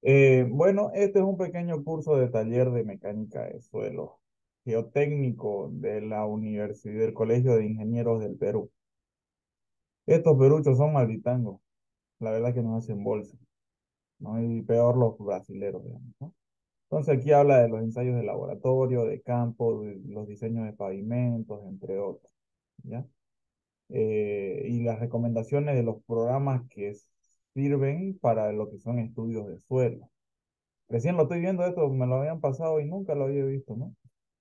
Bueno, este es un pequeño curso de taller de mecánica de suelo geotécnico de la Universidad del Colegio de Ingenieros del Perú. Estos peruchos son malditangos, la verdad que nos hacen bolsa, ¿no? Y peor los brasileros, digamos, ¿no? Entonces aquí habla de los ensayos de laboratorio, de campo, de los diseños de pavimentos, entre otros, ¿ya? Y las recomendaciones de los programas que sirven para lo que son estudios de suelo. Recién lo estoy viendo esto, me lo habían pasado y nunca lo había visto, ¿no?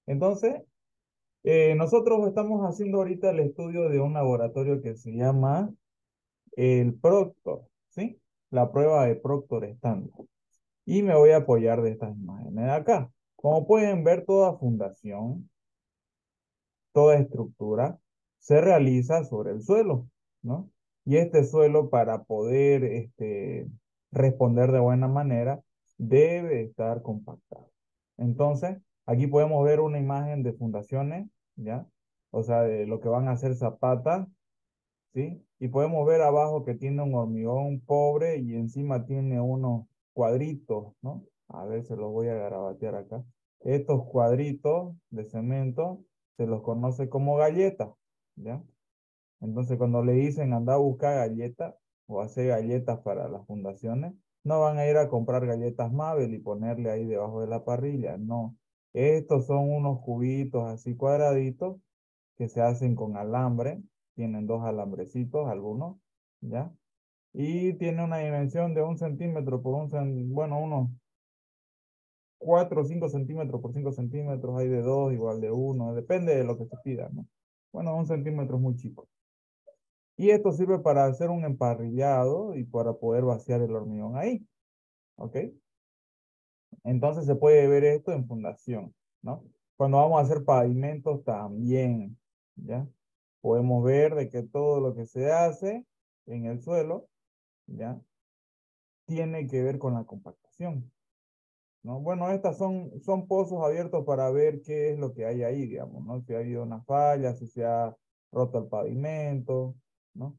Entonces, nosotros estamos haciendo ahorita el estudio de un laboratorio que se llama el Proctor, ¿sí? La prueba de Proctor estándar. Y me voy a apoyar de estas imágenes de acá. Como pueden ver, toda fundación, toda estructura se realiza sobre el suelo, ¿no? Y este suelo, para poder responder de buena manera, debe estar compactado. Entonces, aquí podemos ver una imagen de fundaciones, ¿ya? O sea, de lo que van a hacer zapatas, ¿sí? Y podemos ver abajo que tiene un hormigón pobre y encima tiene unos cuadritos, ¿no? A ver, se los voy a garabatear acá. Estos cuadritos de cemento se los conoce como galletas, ¿ya? Entonces, cuando le dicen anda a buscar galletas o hacer galletas para las fundaciones, no van a ir a comprar galletas Mabel y ponerle ahí debajo de la parrilla, no. Estos son unos cubitos así cuadraditos que se hacen con alambre, tienen dos alambrecitos algunos, ¿ya? Y tiene una dimensión de 1 centímetro por bueno, unos 4 o 5 centímetros por 5 centímetros, hay de 2, igual de uno, depende de lo que se pida, ¿no? Bueno, 1 centímetro es muy chico. Y esto sirve para hacer un emparrillado y para poder vaciar el hormigón ahí, ¿ok? Entonces se puede ver esto en fundación, ¿no? Cuando vamos a hacer pavimentos también, ¿ya? Podemos ver de que todo lo que se hace en el suelo, ¿ya? Tiene que ver con la compactación, ¿no? Bueno, estas son pozos abiertos para ver qué es lo que hay ahí, digamos, ¿no? Si ha habido una falla, si se ha roto el pavimento, ¿no?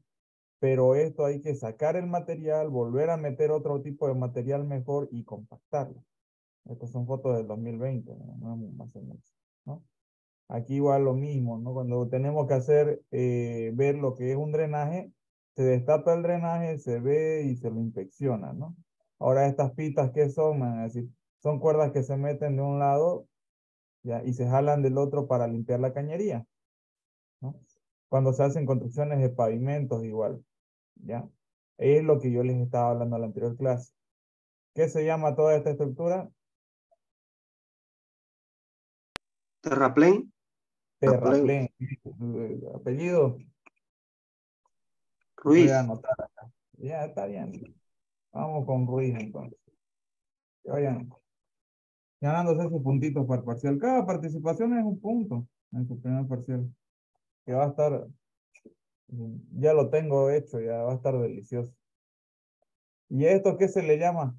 Pero esto hay que sacar el material, volver a meter otro tipo de material mejor y compactarlo. Estas son fotos del 2020, no, no hace mucho, ¿no? Aquí igual lo mismo, ¿no? Cuando tenemos que hacer, ver lo que es un drenaje, se destapa el drenaje, se ve y se lo inspecciona, ¿no? Ahora estas pitas, ¿qué son? Man? Es decir, son cuerdas que se meten de un lado, ¿ya? Y se jalan del otro para limpiar la cañería, ¿no? Cuando se hacen construcciones de pavimentos igual, ¿ya? Es lo que yo les estaba hablando en la anterior clase. ¿Qué se llama toda esta estructura? Terraplén, terraplén, Terraplén. Apellido, voy a Ruiz. anotar acá. Ya, está bien. Vamos con Ruiz entonces. Que vayan ganándose sus puntitos para el parcial. Cada participación es un punto en su primer parcial. Que va a estar, ya lo tengo hecho, ya va a estar delicioso. ¿Y esto qué se le llama?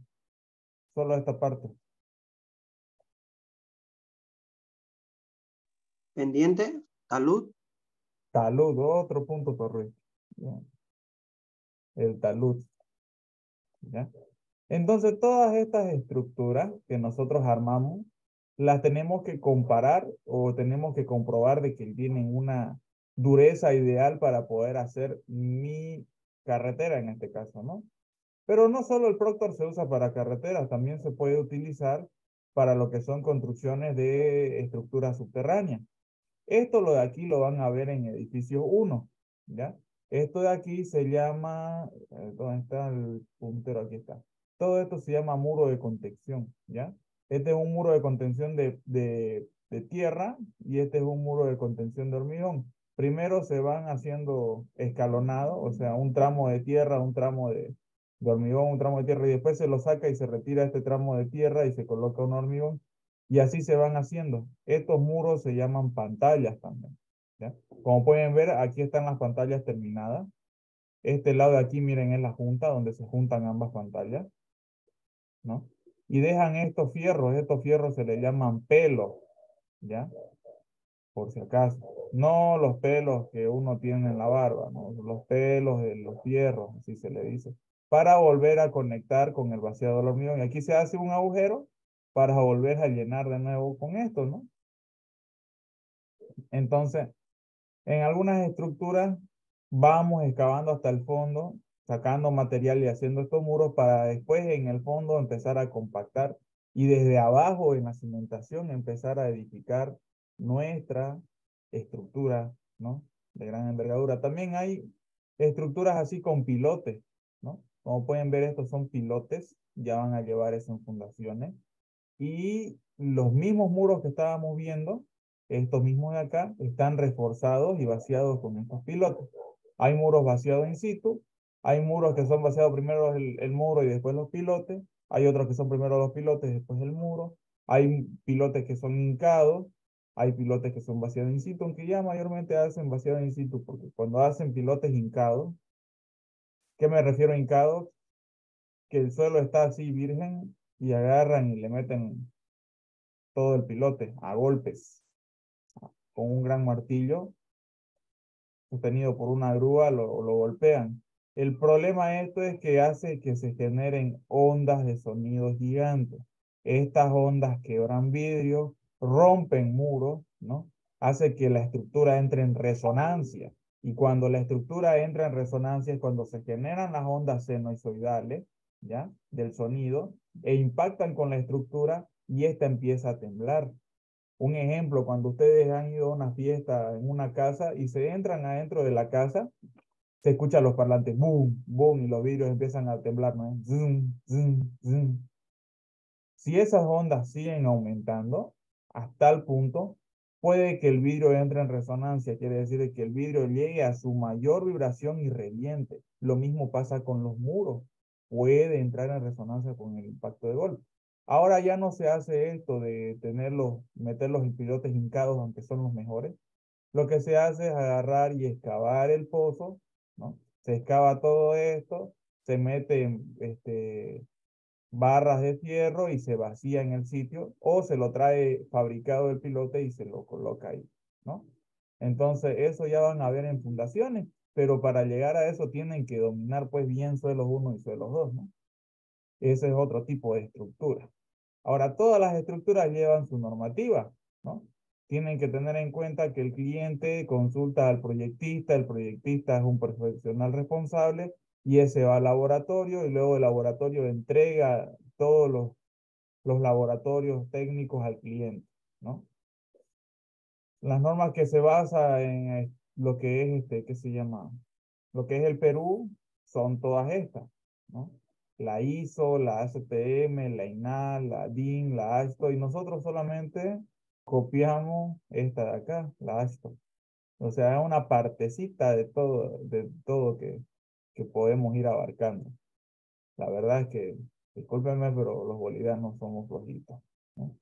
Solo esta parte. Pendiente, talud, Talud, otro punto por Ruiz. Ya, el talud. ¿Ya? Entonces, todas estas estructuras que nosotros armamos, las tenemos que comparar o tenemos que comprobar de que tienen una dureza ideal para poder hacer mi carretera en este caso, ¿no? Pero no solo el Proctor se usa para carreteras, también se puede utilizar para lo que son construcciones de estructuras subterráneas. Esto lo de aquí lo van a ver en edificio 1, ¿ya? Esto de aquí se llama, ¿dónde está el puntero? Aquí está. Todo esto se llama muro de contención, ¿ya? Este es un muro de contención de tierra y este es un muro de contención de hormigón. Primero se van haciendo escalonados, o sea, un tramo de tierra, un tramo de hormigón, un tramo de tierra, y después se lo saca y se retira este tramo de tierra y se coloca un hormigón. Y así se van haciendo. Estos muros se llaman pantallas también, ¿ya? Como pueden ver, aquí están las pantallas terminadas. Este lado de aquí, miren, es la junta, donde se juntan ambas pantallas, ¿no? Y dejan estos fierros se le llaman pelos, ¿ya? Por si acaso. No los pelos que uno tiene en la barba, ¿no? Los pelos de los fierros, así se le dice. para volver a conectar con el vaciado del hormigón. Y aquí se hace un agujero para volver a llenar de nuevo con esto, ¿no? Entonces, en algunas estructuras vamos excavando hasta el fondo, sacando material y haciendo estos muros para después en el fondo empezar a compactar y desde abajo en la cimentación empezar a edificar nuestra estructura, ¿no? De gran envergadura. También hay estructuras así con pilotes, ¿no? Como pueden ver, estos son pilotes, ya van a llevar eso en fundaciones. Y los mismos muros que estábamos viendo, estos mismos de acá, están reforzados y vaciados con estos pilotes. Hay muros vaciados in situ, hay muros que son vaciados primero el muro y después los pilotes, hay otros que son primero los pilotes y después el muro, hay pilotes que son hincados, hay pilotes que son vaciados in situ, aunque ya mayormente hacen vaciado in situ, porque cuando hacen pilotes hincados, ¿qué me refiero a hincados? Que el suelo está así virgen y agarran y le meten todo el pilote a golpes con un gran martillo sostenido por una grúa, lo golpean. El problema de esto es que hace que se generen ondas de sonido gigantes. Estas ondas quebran vidrio, rompen muros, ¿no? Hace que la estructura entre en resonancia. Y cuando la estructura entra en resonancia es cuando se generan las ondas senoisoidales, ¿ya? Del sonido, e impactan con la estructura y esta empieza a temblar. Un ejemplo, cuando ustedes han ido a una fiesta en una casa y se entran adentro de la casa, se escuchan los parlantes, boom, boom, y los vidrios empiezan a temblar, ¿no? Zum, zum, zum. Si esas ondas siguen aumentando hasta el punto, puede que el vidrio entre en resonancia, quiere decir que el vidrio llegue a su mayor vibración y reviente. Lo mismo pasa con los muros, puede entrar en resonancia con el impacto de golpe. Ahora ya no se hace esto de tenerlos, meterlos en pilotes hincados, aunque son los mejores. Lo que se hace es agarrar y excavar el pozo, ¿no? Se excava todo esto, se mete barras de fierro y se vacía en el sitio o se lo trae fabricado el pilote y se lo coloca ahí, ¿no? Entonces, eso ya van a ver en fundaciones, pero para llegar a eso tienen que dominar pues bien suelos 1 y suelos 2, ¿no? Ese es otro tipo de estructura. Ahora, todas las estructuras llevan su normativa, ¿no? Tienen que tener en cuenta que el cliente consulta al proyectista, el proyectista es un profesional responsable y ese va al laboratorio y luego el laboratorio entrega todos los laboratorios técnicos al cliente, ¿no? Las normas que se basan en lo que es ¿qué se llama? Lo que es el Perú son todas estas, ¿no? La ISO, la ASTM, la INAL, la DIN, la ASTO, y nosotros solamente copiamos esta de acá, la ASTO. O sea, es una partecita de todo que podemos ir abarcando. La verdad es que, discúlpenme, pero los bolivianos somos flojitos, ¿no?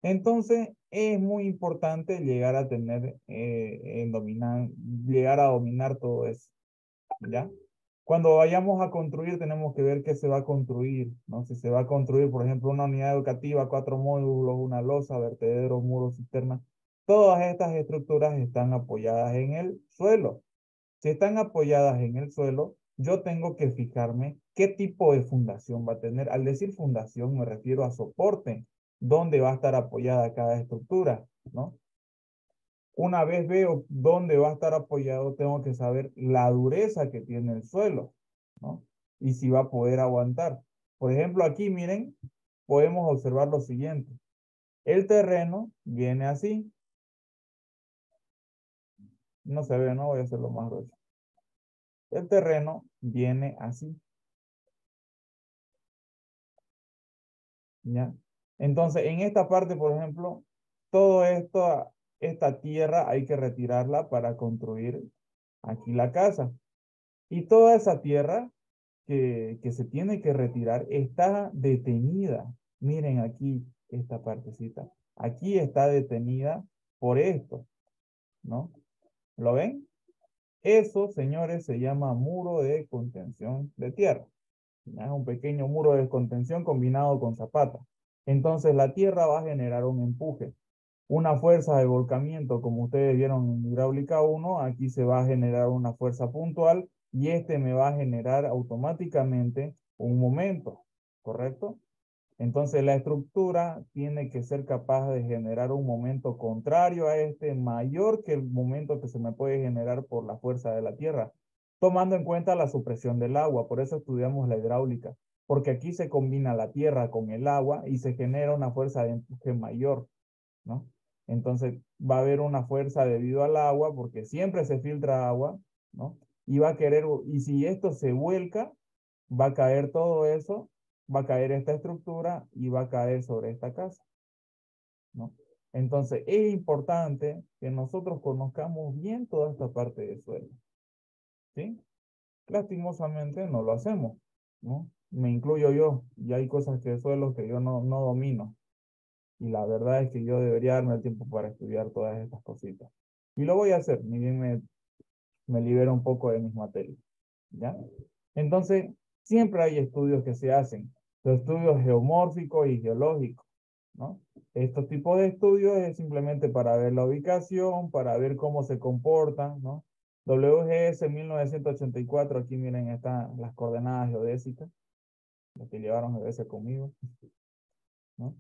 Entonces, es muy importante llegar a tener, llegar a dominar todo eso, ¿ya? Cuando vayamos a construir, tenemos que ver qué se va a construir, ¿no? Si se va a construir, por ejemplo, una unidad educativa, 4 módulos, una losa, vertederos, muros, cisternas. Todas estas estructuras están apoyadas en el suelo. Si están apoyadas en el suelo, yo tengo que fijarme qué tipo de fundación va a tener. Al decir fundación me refiero a soporte, dónde va a estar apoyada cada estructura, ¿no? Una vez veo dónde va a estar apoyado, tengo que saber la dureza que tiene el suelo, ¿no? Y si va a poder aguantar. Por ejemplo, aquí miren, podemos observar lo siguiente. El terreno viene así. No se ve, no voy a hacerlo más grueso. El terreno viene así, ¿ya? Entonces, en esta parte, por ejemplo, todo esto, esta tierra hay que retirarla para construir aquí la casa. Y toda esa tierra que se tiene que retirar está detenida. Miren aquí esta partecita. Aquí está detenida por esto, ¿no? ¿Lo ven? Eso, señores, se llama muro de contención de tierra. Es un pequeño muro de contención combinado con zapata. Entonces la tierra va a generar un empuje. Una fuerza de volcamiento, como ustedes vieron en hidráulica 1, aquí se va a generar una fuerza puntual y este me va a generar automáticamente un momento, ¿correcto? Entonces la estructura tiene que ser capaz de generar un momento contrario a este, mayor que el momento que se me puede generar por la fuerza de la tierra, tomando en cuenta la supresión del agua. Por eso estudiamos la hidráulica, porque aquí se combina la tierra con el agua y se genera una fuerza de empuje mayor, ¿no? Entonces va a haber una fuerza debido al agua, porque siempre se filtra agua, ¿no? Y va a querer, y si esto se vuelca, va a caer todo eso, va a caer esta estructura y va a caer sobre esta casa, ¿no? Entonces es importante que nosotros conozcamos bien toda esta parte del suelo, ¿sí? Lastimosamente no lo hacemos, ¿no? Me incluyo yo, y hay cosas que suelos que yo no domino. Y la verdad es que yo debería darme el tiempo para estudiar todas estas cositas. Y lo voy a hacer, ni bien me libero un poco de mis materias, ¿ya? Entonces, siempre hay estudios que se hacen, los estudios geomórficos y geológicos, ¿no? Estos tipos de estudios es simplemente para ver la ubicación, para ver cómo se comportan, ¿no? WGS 1984, aquí miren, están las coordenadas geodésicas, los que llevaron geodesia conmigo, ¿no?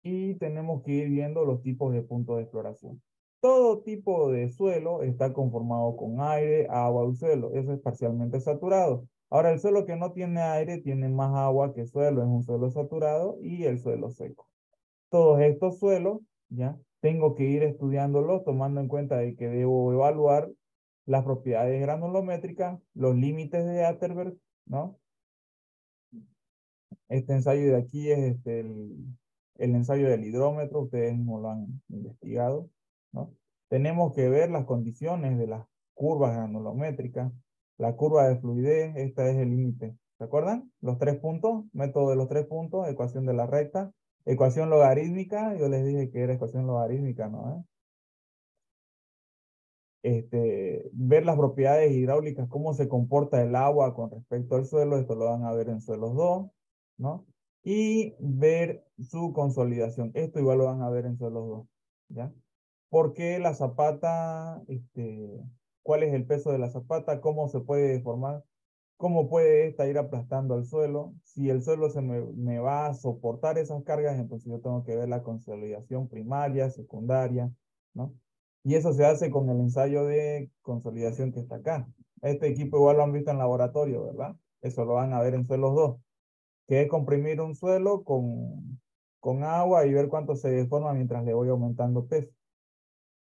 Y tenemos que ir viendo los tipos de puntos de exploración. Todo tipo de suelo está conformado con aire, agua y suelo. Eso es parcialmente saturado. Ahora, el suelo que no tiene aire tiene más agua que suelo. Es un suelo saturado y el suelo seco. Todos estos suelos, ¿ya? Tengo que ir estudiándolos tomando en cuenta de que debo evaluar las propiedades granulométricas, los límites de Atterberg, ¿no? Este ensayo de aquí es el ensayo del hidrómetro, ustedes mismos lo han investigado, ¿no? Tenemos que ver las condiciones de las curvas granulométricas, la curva de fluidez, este es el límite. ¿Se acuerdan? Los 3 puntos, método de los 3 puntos, ecuación de la recta, ecuación logarítmica, yo les dije que era ecuación logarítmica, ¿no? Ver las propiedades hidráulicas, cómo se comporta el agua con respecto al suelo, esto lo van a ver en suelos 2, ¿no? Y ver su consolidación, esto igual lo van a ver en suelos 2, ¿ya? ¿Por qué la zapata, cuál es el peso de la zapata, cómo se puede deformar, cómo puede esta ir aplastando al suelo? Si el suelo me va a soportar esas cargas, entonces yo tengo que ver la consolidación primaria, secundaria, ¿no? Y eso se hace con el ensayo de consolidación que está acá. Este equipo igual lo han visto en laboratorio, ¿verdad? Eso lo van a ver en suelos 2, que es comprimir un suelo con agua y ver cuánto se deforma mientras le voy aumentando peso,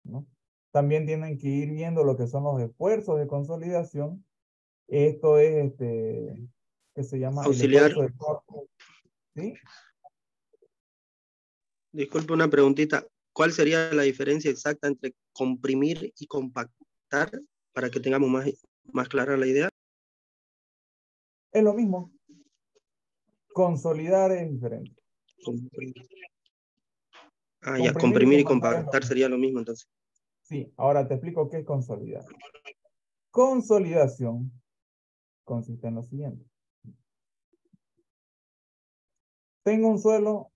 ¿no? También tienen que ir viendo lo que son los esfuerzos de consolidación. Esto es que se llama el Auxiliar, esfuerzo de corte, ¿sí? disculpe una preguntita. ¿Cuál sería la diferencia exacta entre comprimir y compactar para que tengamos más clara la idea? Es lo mismo. Consolidar es diferente. Comprimir. Ah, ya, Comprimir y comprimir y compactar es lo compactar mismo. sería lo mismo entonces. Sí, ahora te explico qué es consolidar. Consolidación consiste en lo siguiente. Tengo un suelo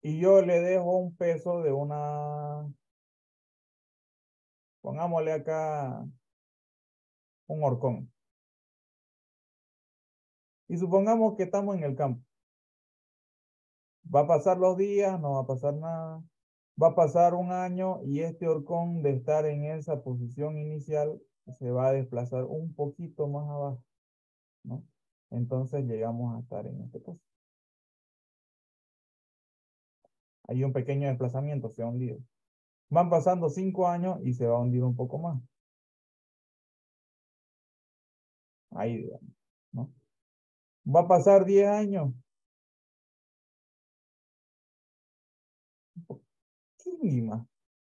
y yo le dejo un peso de pongámosle acá un horcón. Y supongamos que estamos en el campo. Va a pasar los días, no va a pasar nada. Va a pasar un año y este horcón de estar en esa posición inicial se va a desplazar un poquito más abajo, ¿no? Entonces llegamos a estar en este caso. Hay un pequeño desplazamiento, se ha hundido. Van pasando 5 años y se va a hundir un poco más. Ahí, digamos, ¿no? Va a pasar 10 años. Sí, más.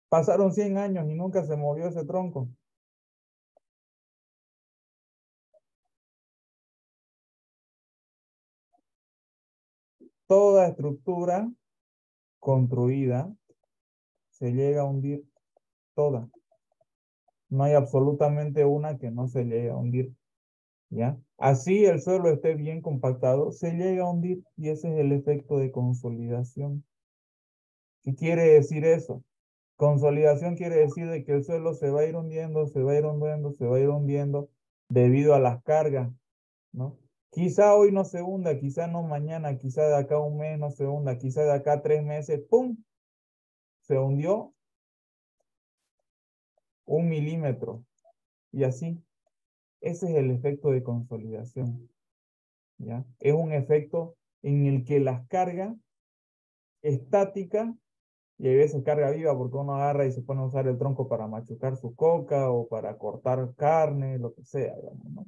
Pasaron 100 años y nunca se movió ese tronco. Toda estructura construida se llega a hundir, toda. No hay absolutamente una que no se llegue a hundir, ¿ya? Así el suelo esté bien compactado, se llega a hundir y ese es el efecto de consolidación. ¿Qué quiere decir eso? Consolidación quiere decir de que el suelo se va a ir hundiendo, se va a ir hundiendo, se va a ir hundiendo debido a las cargas, ¿no? Quizá hoy no se hunda, quizá no mañana, quizá de acá a un mes no se hunda, quizá de acá a 3 meses, ¡pum! Se hundió 1 milímetro y así. Ese es el efecto de consolidación, ¿ya? Es un efecto en el que las cargas estáticas, y hay veces carga viva porque uno agarra y se pone a usar el tronco para machucar su coca o para cortar carne, lo que sea, digamos, ¿no?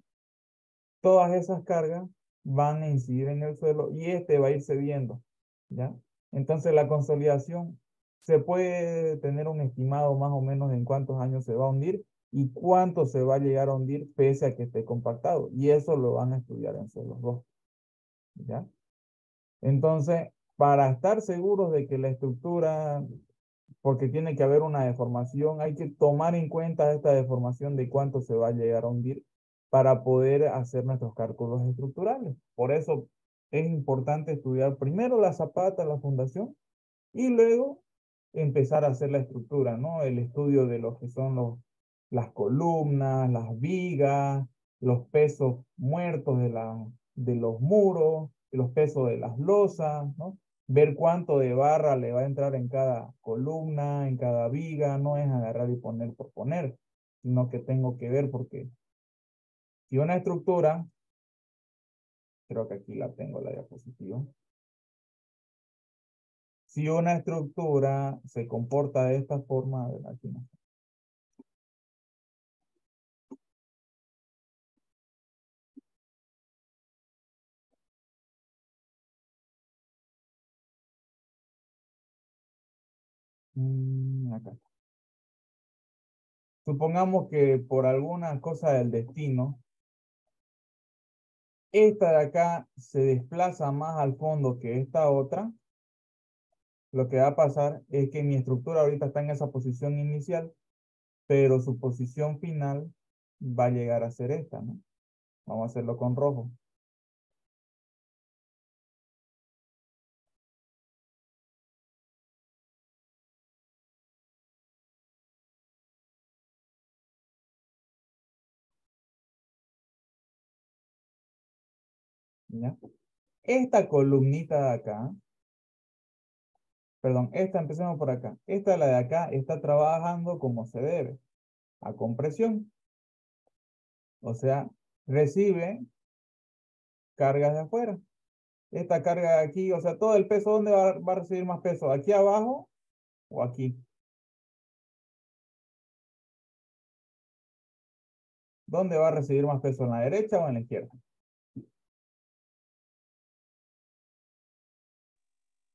Todas esas cargas van a incidir en el suelo y este va a ir cediendo, ¿ya? Entonces la consolidación se puede tener un estimado más o menos en cuántos años se va a hundir y cuánto se va a llegar a hundir pese a que esté compactado. Y eso lo van a estudiar en suelos 2, ¿ya? Entonces, para estar seguros de que la estructura, porque tiene que haber una deformación, hay que tomar en cuenta esta deformación de cuánto se va a llegar a hundir para poder hacer nuestros cálculos estructurales. Por eso es importante estudiar primero la zapata, la fundación, y luego empezar a hacer la estructura, ¿no? El estudio de lo que son las columnas, las vigas, los pesos muertos de los muros, los pesos de las losas, ¿no? Ver cuánto de barra le va a entrar en cada columna, en cada viga, no es agarrar y poner por poner, sino que tengo que ver porque si una estructura, creo que aquí la tengo la diapositiva, si una estructura se comporta de esta forma, aquí no. Acá. Supongamos que por alguna cosa del destino, esta de acá se desplaza más al fondo que esta otra. Lo que va a pasar es que mi estructura ahorita está en esa posición inicial, pero su posición final va a llegar a ser esta, ¿no? Vamos a hacerlo con rojo. ¿Ya? Esta columnita de acá, perdón, empecemos por acá. Esta, la de acá, está trabajando como se debe, a compresión. O sea, recibe cargas de afuera. Esta carga de aquí, o sea, todo el peso, ¿dónde va a recibir más peso? ¿Aquí abajo o aquí? ¿Dónde va a recibir más peso? ¿En la derecha o en la izquierda?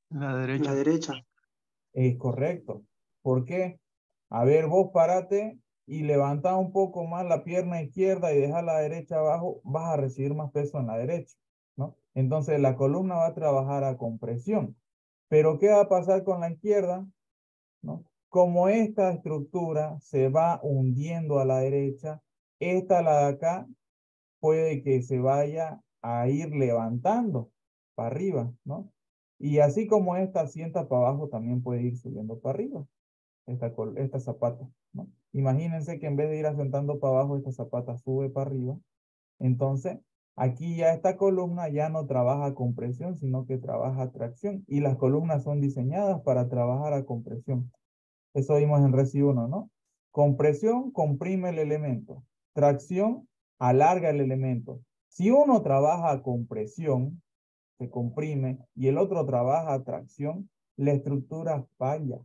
La derecha. La derecha. Es correcto. ¿Por qué? A ver, vos parate y levantá un poco más la pierna izquierda y deja la derecha abajo, vas a recibir más peso en la derecha, ¿no? Entonces la columna va a trabajar a compresión. Pero ¿qué va a pasar con la izquierda? ¿No? Como esta estructura se va hundiendo a la derecha, esta, la de acá, puede que se vaya a ir levantando para arriba, ¿no? Y así como esta sienta para abajo, también puede ir subiendo para arriba, esta zapata, ¿no? Imagínense que en vez de ir asentando para abajo, esta zapata sube para arriba. Entonces, aquí ya esta columna ya no trabaja con presión, sino que trabaja a tracción. Y las columnas son diseñadas para trabajar a compresión. Eso vimos en Reci 1, ¿no? Compresión comprime el elemento. Tracción alarga el elemento. Si uno trabaja a compresión, se comprime, y el otro trabaja a tracción, la estructura falla,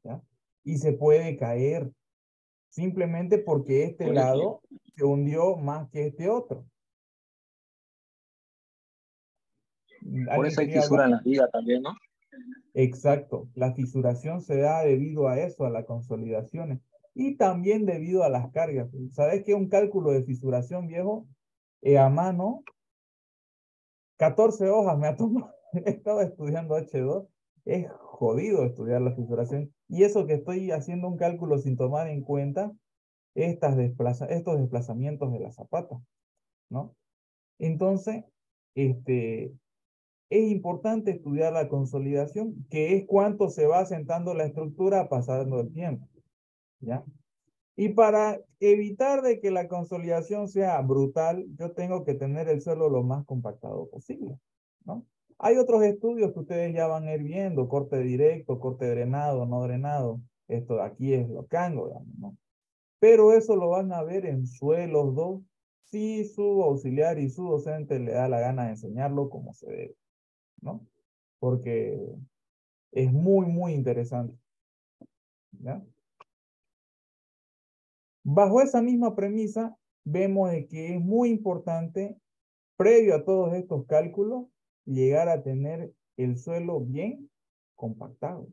¿ya? Y se puede caer, simplemente porque este lado se hundió más que este otro. Por ¿Alguien eso hay quería fisura hablar? en las vigas también, ¿no? Exacto, la fisuración se da debido a eso, a las consolidaciones y también debido a las cargas. ¿Sabes qué? Un cálculo de fisuración, viejo, a mano, 14 hojas me ha tomado. Estaba estudiando H2, es jodido estudiar la fisuración y eso que estoy haciendo un cálculo sin tomar en cuenta estos desplazamientos de la zapata, ¿no? Entonces, este, es importante estudiar la consolidación, que es cuánto se va asentando la estructura pasando el tiempo, ¿ya? Y para evitar de que la consolidación sea brutal, yo tengo que tener el suelo lo más compactado posible, ¿no? Hay otros estudios que ustedes ya van a ir viendo, corte directo, corte drenado, no drenado. Esto de aquí es lo cango, digamos, ¿no? Pero eso lo van a ver en suelos 2, si su auxiliar y su docente le da la gana de enseñarlo como se debe, ¿no? Porque es muy, muy interesante, ¿ya? Bajo esa misma premisa, vemos de que es muy importante, previo a todos estos cálculos, llegar a tener el suelo bien compactado,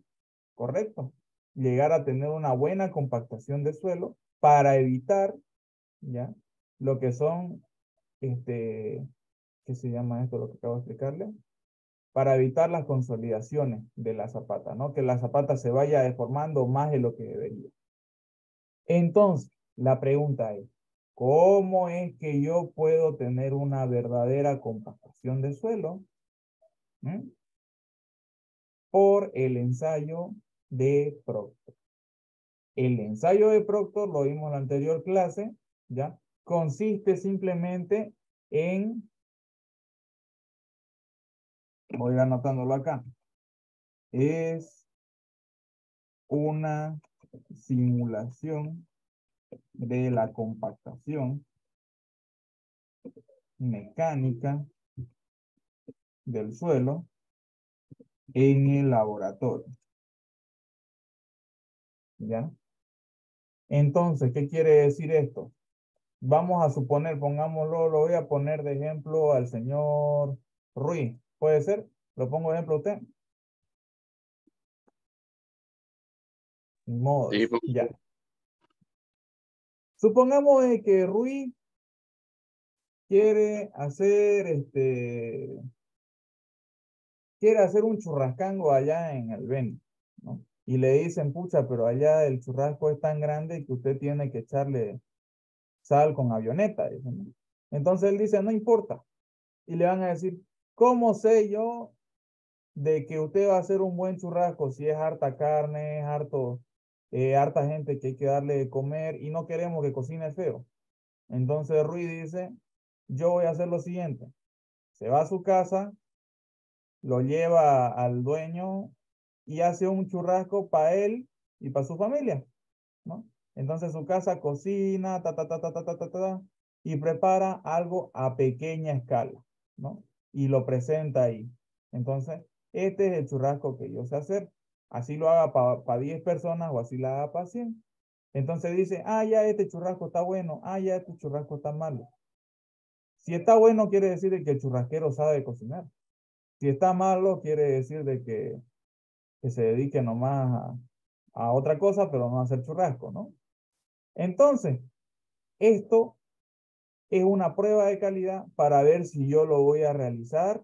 ¿correcto? Llegar a tener una buena compactación de suelo para evitar, ¿ya? Lo que son, ¿qué se llama esto? Lo que acabo de explicarle. Para evitar las consolidaciones de la zapata, ¿no? Que la zapata se vaya deformando más de lo que debería. Entonces, la pregunta es, ¿cómo es que yo puedo tener una verdadera compactación de suelo? ¿Mm? Por el ensayo de Proctor. El ensayo de Proctor, lo vimos en la anterior clase, ¿ya? Consiste simplemente en, voy a ir anotándolo acá, es una simulación de la compactación mecánica del suelo en el laboratorio, ¿ya? Entonces, ¿qué quiere decir esto? Vamos a suponer, pongámoslo, lo voy a poner de ejemplo al señor Ruiz. ¿Puede ser? ¿Lo pongo de ejemplo a usted? Ni modo, Sí, ya. Supongamos que Ruiz quiere hacer quiere hacer un churrascango allá en el Beni, ¿no? Y le dicen, pucha, pero allá el churrasco es tan grande que usted tiene que echarle sal con avioneta, dicen, ¿no? Entonces él dice, no importa. Y le van a decir, ¿cómo sé yo de que usted va a hacer un buen churrasco si es harta carne, es harta gente que hay que darle de comer y no queremos que cocine feo? Entonces Rui dice, yo voy a hacer lo siguiente. Se va a su casa, lo lleva al dueño y hace un churrasco para él y para su familia, ¿no? Entonces su casa cocina, y prepara algo a pequeña escala, ¿no? Y lo presenta ahí. Entonces, este es el churrasco que yo sé hacer. Así lo haga para 10 personas o así la haga para 100. Entonces dice, ah, ya este churrasco está bueno, ah, ya este churrasco está malo. Si está bueno, quiere decir de que el churrasquero sabe cocinar. Si está malo, quiere decir de que se dedique nomás a otra cosa, pero no a hacer churrasco, ¿no? Entonces, esto es una prueba de calidad para ver si yo lo voy a realizar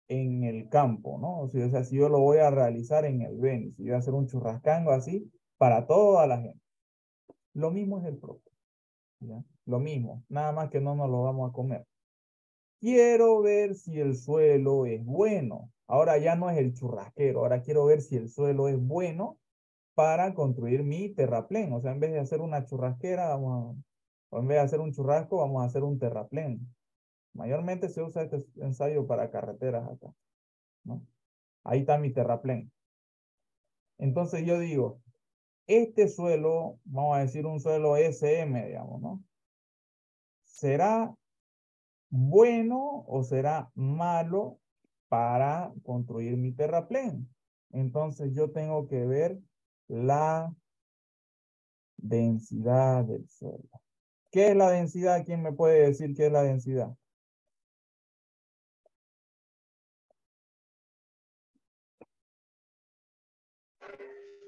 en el campo, ¿no? O sea, si yo lo voy a realizar en el Beni, si yo voy a hacer un churrascango así para toda la gente. Lo mismo es el propio, ¿ya? Lo mismo, nada más que no nos lo vamos a comer. Quiero ver si el suelo es bueno. Ahora ya no es el churrasquero, ahora quiero ver si el suelo es bueno para construir mi terraplén. O sea, en vez de hacer una churrasquera, o en vez de hacer un churrasco, vamos a hacer un terraplén. Mayormente se usa este ensayo para carreteras acá, ¿no? Ahí está mi terraplén. Entonces yo digo, este suelo, vamos a decir un suelo SM, digamos, ¿no? ¿Será bueno o será malo para construir mi terraplén? Entonces yo tengo que ver la densidad del suelo. ¿Qué es la densidad? ¿Quién me puede decir qué es la densidad?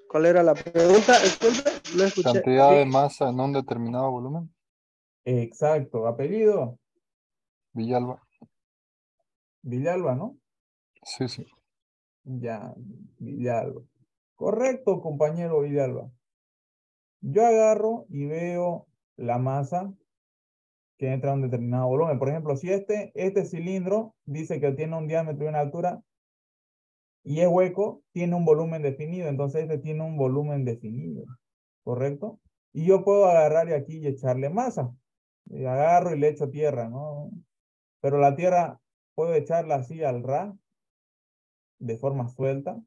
¿Cuál era la pregunta? Disculpe, no escuché. cantidad de masa en un determinado volumen. Exacto. Apellido, Villalba. Villalba, ¿no? Sí, sí. Ya, Villalba. Correcto, compañero Villalba. Yo agarro y veo la masa que entra a un determinado volumen. Por ejemplo, si este cilindro dice que tiene un diámetro y una altura y es hueco, tiene un volumen definido, entonces este tiene un volumen definido, ¿correcto? Y yo puedo agarrar y aquí y echarle masa. Y agarro y le echo tierra, ¿no? Pero la tierra puedo echarla así al ras, de forma suelta,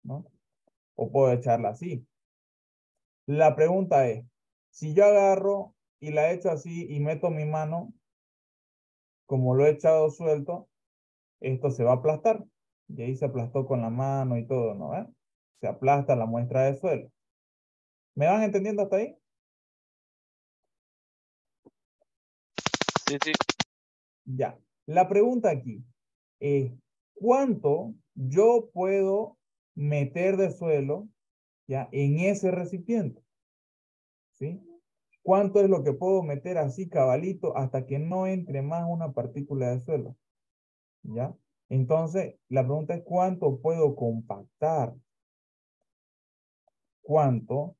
¿no? O puedo echarla así. La pregunta es, si yo agarro y la echo así y meto mi mano, como lo he echado suelto, esto se va a aplastar. Y ahí se aplastó con la mano y todo, ¿no? Se aplasta la muestra de suelo. ¿Me van entendiendo hasta ahí? Sí, sí. Ya. La pregunta aquí es, ¿cuánto yo puedo meter de suelo ya en ese recipiente? ¿Sí? ¿Cuánto es lo que puedo meter así cabalito hasta que no entre más una partícula de suelo? ¿Ya? Entonces, la pregunta es ¿cuánto puedo compactar? ¿Cuánto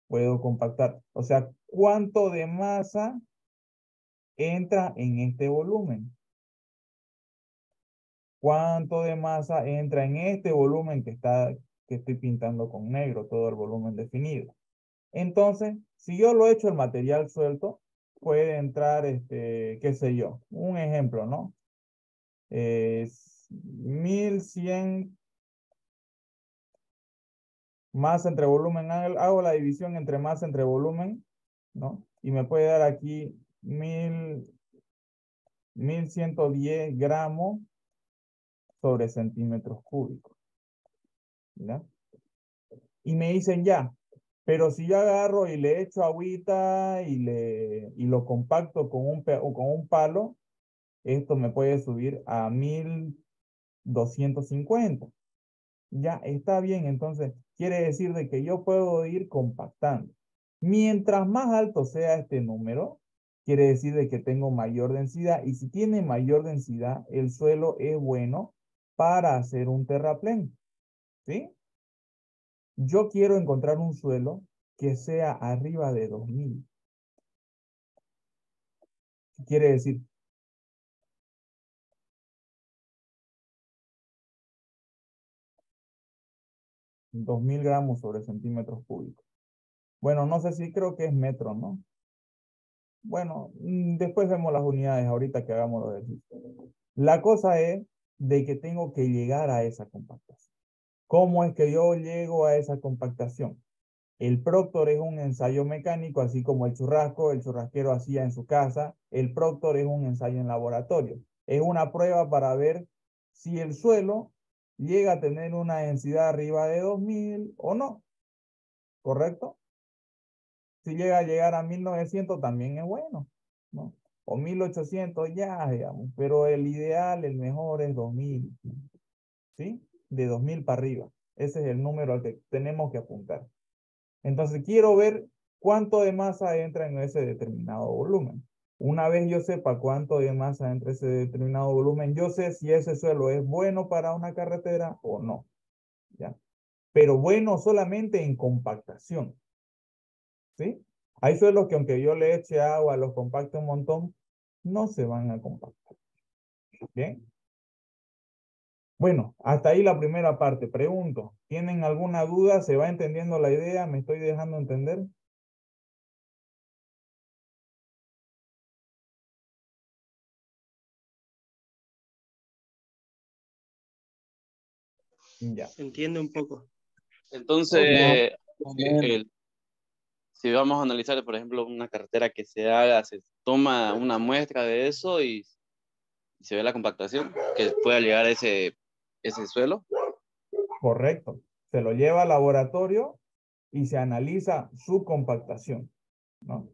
puedo compactar? O sea, ¿cuánto de masa entra en este volumen? ¿Cuánto de masa entra en este volumen que estoy pintando con negro, todo el volumen definido? Entonces, si yo lo echo el material suelto, puede entrar, qué sé yo, un ejemplo, ¿no? 1100 masa entre volumen, hago la división entre masa entre volumen, ¿no? Y me puede dar aquí 1110 gramos sobre centímetros cúbicos, ¿ya? Y me dicen ya, pero si yo agarro y le echo agüita y lo compacto con un palo, esto me puede subir a 1250. Ya está bien, entonces quiere decir de que yo puedo ir compactando. Mientras más alto sea este número, quiere decir de que tengo mayor densidad y si tiene mayor densidad, el suelo es bueno para hacer un terraplén, ¿sí? Yo quiero encontrar un suelo que sea arriba de 2000. ¿Qué quiere decir? 2000 gramos sobre centímetros cúbicos. Bueno, no sé si creo que es metro, ¿no? Bueno, después vemos las unidades ahorita que hagamos los ejercicios. La cosa es de que tengo que llegar a esa compactación. ¿Cómo es que yo llego a esa compactación? El Proctor es un ensayo mecánico, así como el churrasquero hacía en su casa. El Proctor es un ensayo en laboratorio. Es una prueba para ver si el suelo llega a tener una densidad arriba de 2000 o no, ¿correcto? Si llega a llegar a 1900 también es bueno, ¿no? O 1800 ya, digamos, pero el ideal, el mejor es 2000, ¿sí? De 2000 para arriba. Ese es el número al que tenemos que apuntar. Entonces quiero ver cuánto de masa entra en ese determinado volumen. Una vez yo sepa cuánto de masa entra en ese determinado volumen, yo sé si ese suelo es bueno para una carretera o no, ¿ya? Pero bueno solamente en compactación, ¿sí? Hay suelos que aunque yo le eche agua, los compacte un montón, no se van a compactar. ¿Bien? Bueno, hasta ahí la primera parte. Pregunto, ¿tienen alguna duda? ¿Se va entendiendo la idea? ¿Me estoy dejando entender? Ya. Entiende un poco. Ok. Entonces, el- si vamos a analizar, por ejemplo, una carretera que se haga, se toma una muestra de eso y se ve la compactación que pueda llegar a ese suelo. Correcto. Se lo lleva al laboratorio y se analiza su compactación, ¿no?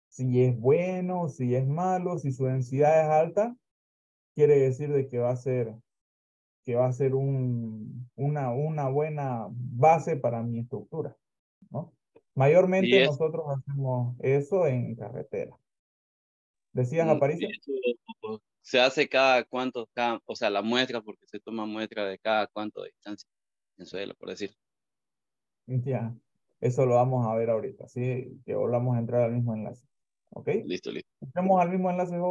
Si es bueno, si es malo, si su densidad es alta, quiere decir de que va a ser una buena base para mi estructura, ¿no? Y Mayormente es, nosotros hacemos eso en carretera. ¿Decías, y Aparicio? eso se hace cada cuánto, o sea, la muestra, porque se toma muestra de cada cuánto de distancia en suelo, por decir. Ya, eso lo vamos a ver ahorita, ¿sí? Que volvamos a entrar al mismo enlace. ¿Ok? Listo, listo. Entremos al mismo enlace.